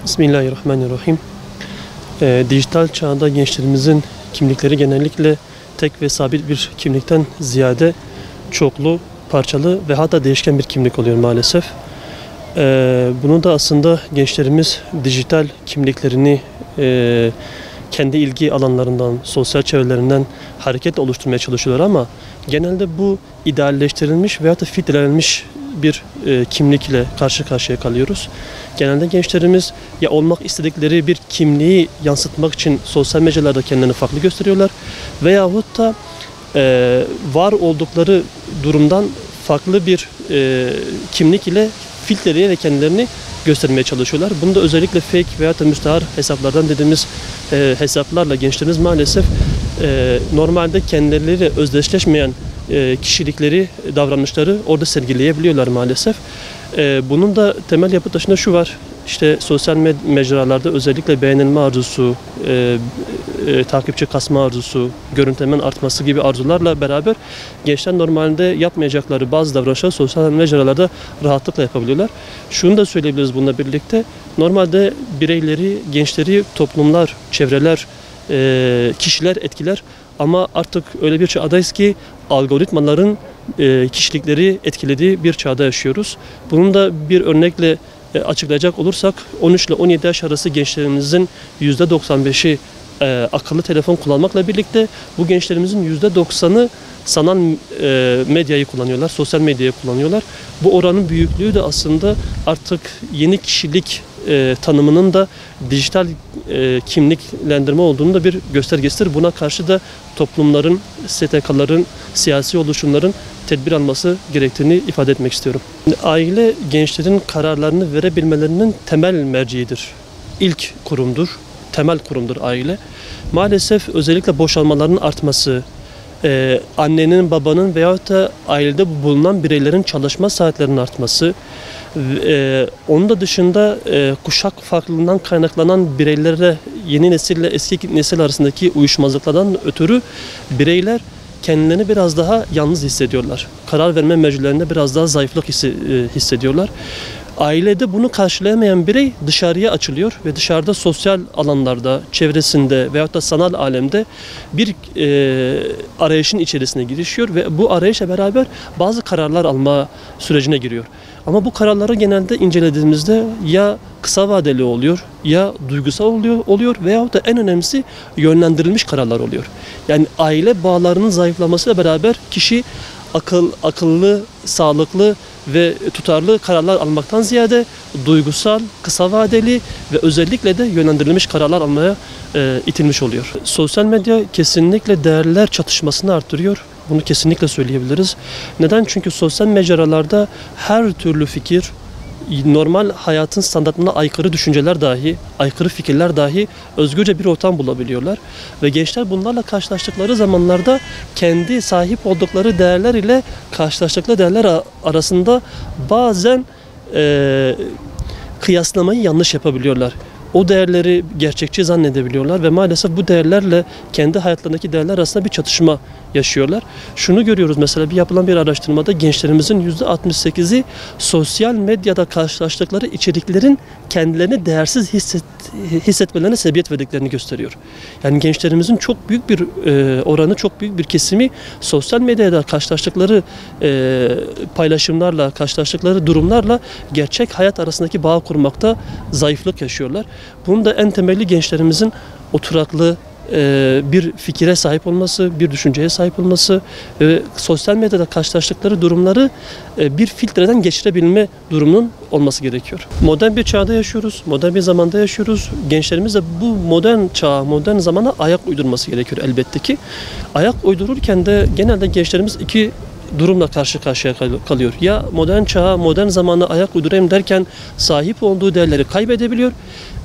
Bismillahirrahmanirrahim. Dijital çağda gençlerimizin kimlikleri genellikle tek ve sabit bir kimlikten ziyade çoklu, parçalı ve hatta değişken bir kimlik oluyor maalesef. Bunu da aslında gençlerimiz dijital kimliklerini kendi ilgi alanlarından, sosyal çevrelerinden hareketle oluşturmaya çalışıyorlar ama genelde bu idealleştirilmiş veya da filtrelenmiş bir kimlikle karşı karşıya kalıyoruz. Genelde gençlerimiz ya olmak istedikleri bir kimliği yansıtmak için sosyal mecralarda kendilerini farklı gösteriyorlar veyahut da var oldukları durumdan farklı bir kimlik ile filtreleyerek kendilerini göstermeye çalışıyorlar. Bunu da özellikle fake veya da müstahar hesaplardan dediğimiz hesaplarla gençlerimiz maalesef normalde kendileriyle özdeşleşmeyen kişilikleri, davranışları orada sergileyebiliyorlar maalesef. Bunun da temel yapı taşında şu var. İşte sosyal mecralarda özellikle beğenilme arzusu, takipçi kasma arzusu, görüntülemenin artması gibi arzularla beraber gençler normalde yapmayacakları bazı davranışları sosyal mecralarda rahatlıkla yapabiliyorlar. Şunu da söyleyebiliriz bununla birlikte. Normalde bireyleri, gençleri, toplumlar, çevreler, kişiler etkiler ama artık öyle bir çağdayız ki algoritmaların kişilikleri etkilediği bir çağda yaşıyoruz. Bunun da bir örnekle açıklayacak olursak 13 ile 17 yaş arası gençlerimizin %95'i akıllı telefon kullanmakla birlikte bu gençlerimizin %90'ı sanal medyayı kullanıyorlar, sosyal medyayı kullanıyorlar. Bu oranın büyüklüğü de aslında artık yeni kişilik tanımının da dijital kimliklendirme olduğunu da bir göstergesidir. Buna karşı da toplumların, STK'ların, siyasi oluşumların tedbir alması gerektiğini ifade etmek istiyorum. Aile gençlerin kararlarını verebilmelerinin temel merciidir. İlk kurumdur, temel kurumdur aile. Maalesef özellikle boşanmaların artması, annenin, babanın veyahut da ailede bulunan bireylerin çalışma saatlerinin artması, onun da dışında kuşak farklılığından kaynaklanan bireylere yeni nesille eski nesil arasındaki uyuşmazlıklardan ötürü bireyler kendilerini biraz daha yalnız hissediyorlar. Karar verme mecralarında biraz daha zayıflık hissediyorlar. Ailede bunu karşılayamayan birey dışarıya açılıyor ve dışarıda sosyal alanlarda, çevresinde veyahut da sanal alemde bir arayışın içerisine girişiyor ve bu arayışla beraber bazı kararlar alma sürecine giriyor. Ama bu kararları genelde incelediğimizde ya kısa vadeli oluyor, ya duygusal oluyor veyahut da en önemlisi yönlendirilmiş kararlar oluyor. Yani aile bağlarının zayıflamasıyla beraber kişi akıllı, sağlıklı ve tutarlı kararlar almaktan ziyade duygusal, kısa vadeli ve özellikle de yönlendirilmiş kararlar almaya itilmiş oluyor. Sosyal medya kesinlikle değerler çatışmasını arttırıyor. Bunu kesinlikle söyleyebiliriz. Neden? Çünkü sosyal mecralarda her türlü fikir, normal hayatın standartlarına aykırı düşünceler dahi, aykırı fikirler dahi özgürce bir ortam bulabiliyorlar. Ve gençler bunlarla karşılaştıkları zamanlarda kendi sahip oldukları değerler ile karşılaştıkları değerler arasında bazen kıyaslamayı yanlış yapabiliyorlar. O değerleri gerçekçi zannedebiliyorlar ve maalesef bu değerlerle kendi hayatlarındaki değerler arasında bir çatışma yaşıyorlar. Şunu görüyoruz mesela yapılan bir araştırmada gençlerimizin %68'i sosyal medyada karşılaştıkları içeriklerin kendilerini değersiz hissetmelerine sebebiyet verdiklerini gösteriyor. Yani gençlerimizin çok büyük bir oranı, çok büyük bir kesimi sosyal medyada karşılaştıkları paylaşımlarla, karşılaştıkları durumlarla gerçek hayat arasındaki bağ kurmakta zayıflık yaşıyorlar. Bunun da en temeli gençlerimizin oturaklı bir fikire sahip olması, bir düşünceye sahip olması ve sosyal medyada karşılaştıkları durumları bir filtreden geçirebilme durumunun olması gerekiyor. Modern bir çağda yaşıyoruz, modern bir zamanda yaşıyoruz. Gençlerimiz de bu modern çağa, modern zamana ayak uydurması gerekiyor elbette ki. Ayak uydururken de genelde gençlerimiz iki durumla karşı karşıya kalıyor. Ya modern çağa, modern zamana ayak uydurayım derken sahip olduğu değerleri kaybedebiliyor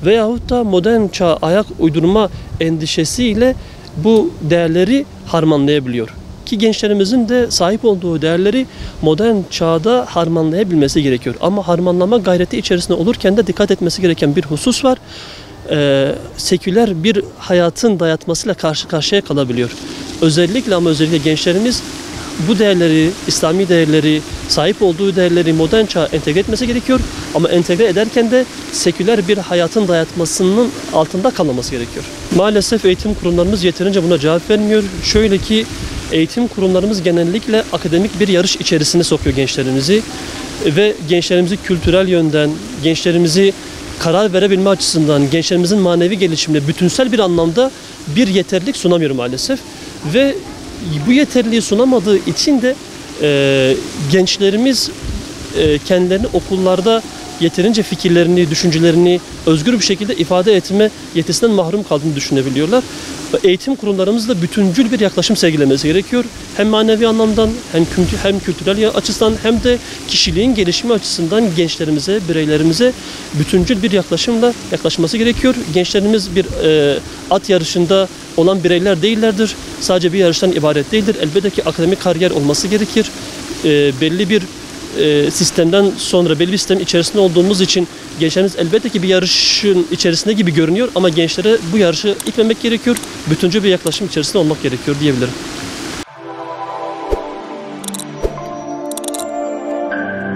veyahut da modern çağa ayak uydurma endişesiyle bu değerleri harmanlayabiliyor. Ki gençlerimizin de sahip olduğu değerleri modern çağda harmanlayabilmesi gerekiyor. Ama harmanlama gayreti içerisinde olurken de dikkat etmesi gereken bir husus var. Seküler bir hayatın dayatmasıyla karşı karşıya kalabiliyor. Özellikle gençlerimiz bu değerleri, İslami değerleri, sahip olduğu değerleri modern çağa entegre etmesi gerekiyor. Ama entegre ederken de seküler bir hayatın dayatmasının altında kalmaması gerekiyor. Maalesef eğitim kurumlarımız yeterince buna cevap vermiyor. Şöyle ki eğitim kurumlarımız genellikle akademik bir yarış içerisine sokuyor gençlerimizi ve gençlerimizi kültürel yönden, gençlerimizi karar verebilme açısından, gençlerimizin manevi gelişimine bütünsel bir anlamda bir yeterlilik sunamıyor maalesef. Ve bu yeterliliği sunamadığı için de gençlerimiz kendilerini okullarda yeterince fikirlerini, düşüncelerini özgür bir şekilde ifade etme yetisinden mahrum kaldığını düşünebiliyorlar. Eğitim kurumlarımız da bütüncül bir yaklaşım sergilemesi gerekiyor. Hem manevi anlamdan, hem kültürel açıdan, hem de kişiliğin gelişimi açısından gençlerimize, bireylerimize bütüncül bir yaklaşımla yaklaşması gerekiyor. Gençlerimiz bir at yarışında olan bireyler değillerdir. Sadece bir yarıştan ibaret değildir. Elbette ki akademik kariyer olması gerekir. Belli bir sistemden sonra belli bir sistem içerisinde olduğumuz için gençlerimiz elbette ki bir yarışın içerisinde gibi görünüyor ama gençlere bu yarışı itmemek gerekiyor. Bütüncül bir yaklaşım içerisinde olmak gerekiyor diyebilirim.